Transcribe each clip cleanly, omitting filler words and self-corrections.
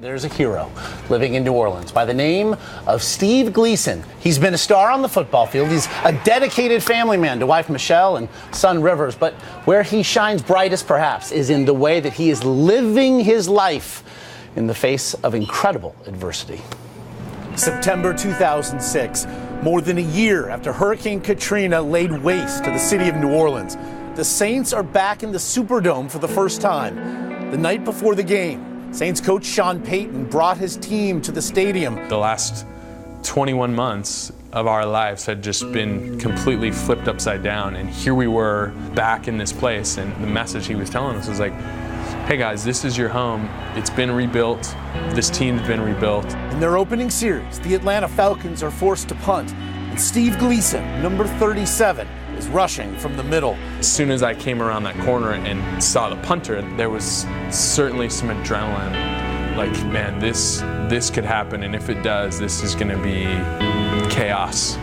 there's a hero living in New Orleans by the name of Steve Gleason. He's been a star on the football field. He's a dedicated family man to wife Michelle and son Rivers. But where he shines brightest, perhaps, is in the way that he is living his life in the face of incredible adversity. September 2006, more than a year after Hurricane Katrina laid waste to the city of New Orleans, the Saints are back in the Superdome for the first time. The night before the game, Saints coach Sean Payton brought his team to the stadium. The last 21 months of our lives had just been completely flipped upside down, and here we were back in this place, and the message he was telling us was like, hey guys, this is your home. It's been rebuilt. This team's been rebuilt. In their opening series, the Atlanta Falcons are forced to punt, and Steve Gleason, number 37, is rushing from the middle. As soon as I came around that corner and saw the punter, there was certainly some adrenaline. Like, man, this could happen, and if it does, this is gonna be chaos.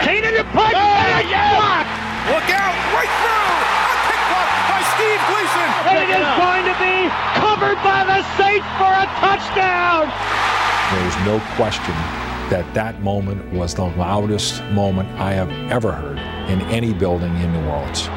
Keenan to punt! Block! Look out, right through! A pick block by Steve Gleason! And it is going to be covered by the Saints for a touchdown! There is no question that moment was the loudest moment I have ever heard in any building in New Orleans.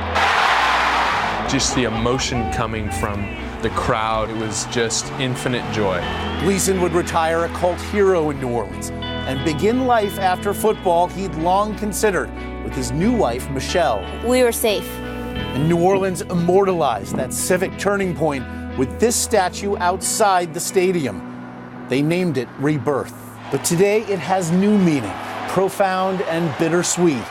Just the emotion coming from the crowd, it was just infinite joy. Gleason would retire a cult hero in New Orleans and begin life after football he'd long considered with his new wife, Michelle. We were safe. And New Orleans immortalized that civic turning point with this statue outside the stadium. They named it Rebirth. But today it has new meaning, profound and bittersweet,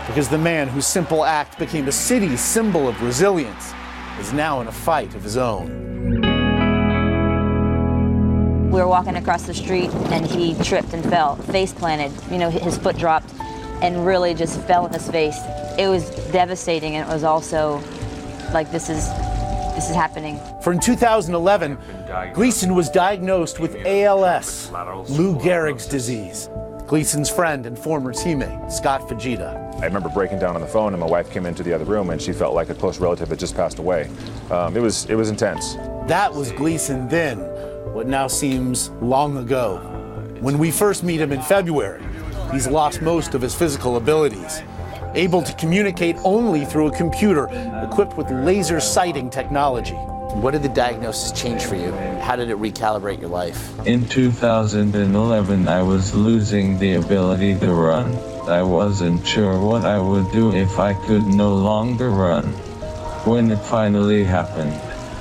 because the man whose simple act became a city's symbol of resilience is now in a fight of his own. We were walking across the street and he tripped and fell, face planted, his foot dropped and really just fell in his face. It was devastating, and it was also like, this is happening. For in 2011, Gleason was diagnosed with ALS, Lou Gehrig's disease. Gleason's friend and former teammate, Scott Fajita. I remember breaking down on the phone, and my wife came into the other room, and she felt like a close relative had just passed away. It was intense. That was Gleason then, what now seems long ago. When we first meet him in February, he's lost most of his physical abilities, able to communicate only through a computer equipped with laser sighting technology. What did the diagnosis change for you? How did it recalibrate your life? In 2011, I was losing the ability to run. I wasn't sure what I would do if I could no longer run. When it finally happened,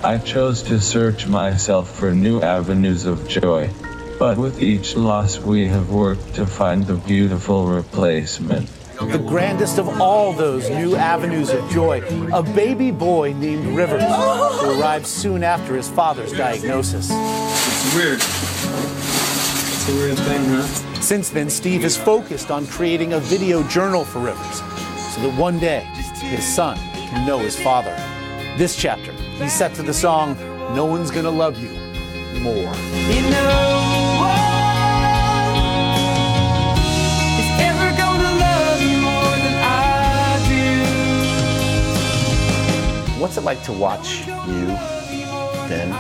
I chose to search myself for new avenues of joy. But with each loss, we have worked to find the beautiful replacement. The grandest of all those new avenues of joy, a baby boy named Rivers, who arrived soon after his father's diagnosis. It's weird. It's a weird thing, huh? Since then, Steve is focused on creating a video journal for Rivers, so that one day his son can know his father. This chapter, he's set to the song, No One's Gonna Love You More. What's it like to watch you then?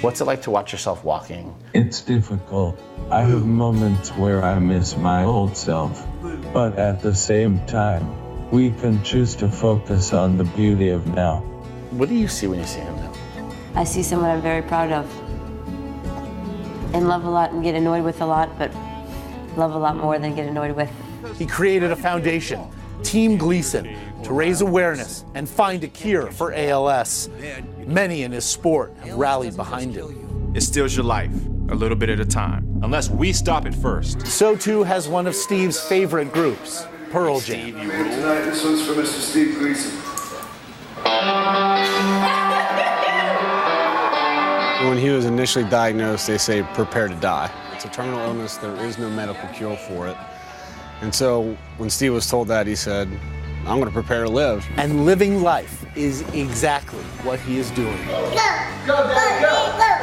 What's it like to watch yourself walking? It's difficult. I have moments where I miss my old self, but at the same time, we can choose to focus on the beauty of now. What do you see when you see him now? I see someone I'm very proud of and love a lot and get annoyed with a lot, but love a lot more than get annoyed with. He created a foundation, Team Gleason, to raise awareness and find a cure for ALS. Many in his sport have rallied behind him. It steals your life, a little bit at a time, unless we stop it first. So too has one of Steve's favorite groups, Pearl Jam. Tonight, this one's for Mr. Steve Gleason. When he was initially diagnosed, they say prepare to die. It's a terminal illness, there is no medical cure for it. And so when Steve was told that, he said, I'm going to prepare to live. And living life is exactly what he is doing. A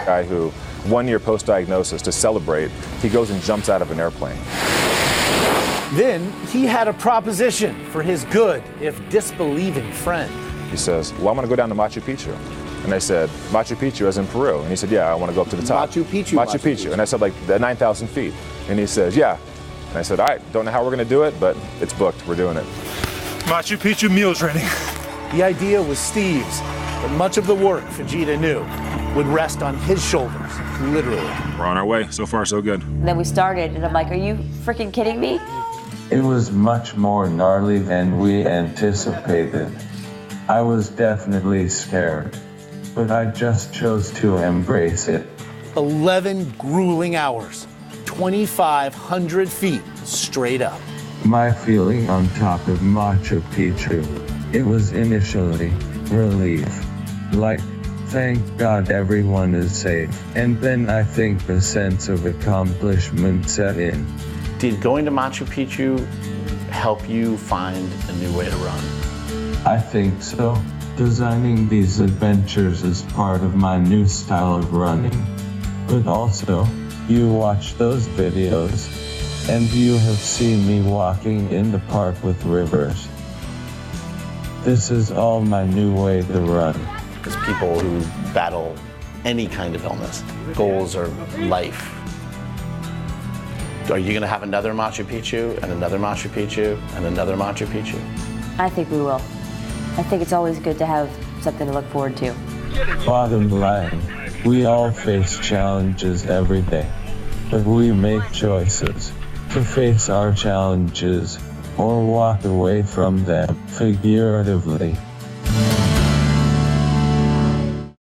guy who, 1 year post-diagnosis, to celebrate, he goes and jumps out of an airplane. Then he had a proposition for his good, if disbelieving friend. He says, well, I'm going to go down to Machu Picchu. And I said, Machu Picchu, as in Peru. And he said, yeah, I want to go up to the top. Machu Picchu. Machu Picchu. And I said, like, the 9,000 feet. And he says, yeah. And I said, all right, don't know how we're going to do it, but it's booked. We're doing it. Machu Picchu mule training. The idea was Steve's, but much of the work, Fujita knew, would rest on his shoulders, literally. We're on our way. So far, so good. And then we started, and I'm like, are you freaking kidding me? It was much more gnarly than we anticipated. I was definitely scared, but I just chose to embrace it. 11 grueling hours, 2,500 feet straight up. My feeling on top of Machu Picchu, it was initially relief. Like, thank God everyone is safe. And then I think the sense of accomplishment set in. Did going to Machu Picchu help you find a new way to run? I think so. Designing these adventures is part of my new style of running. But also, you watch those videos, and you have seen me walking in the park with Rivers. This is all my new way to run. Because people who battle any kind of illness, goals are life. Are you going to have another Machu Picchu and another Machu Picchu and another Machu Picchu? I think we will. I think it's always good to have something to look forward to. Bottom line, we all face challenges every day, but we make choices to face our challenges or walk away from them, figuratively.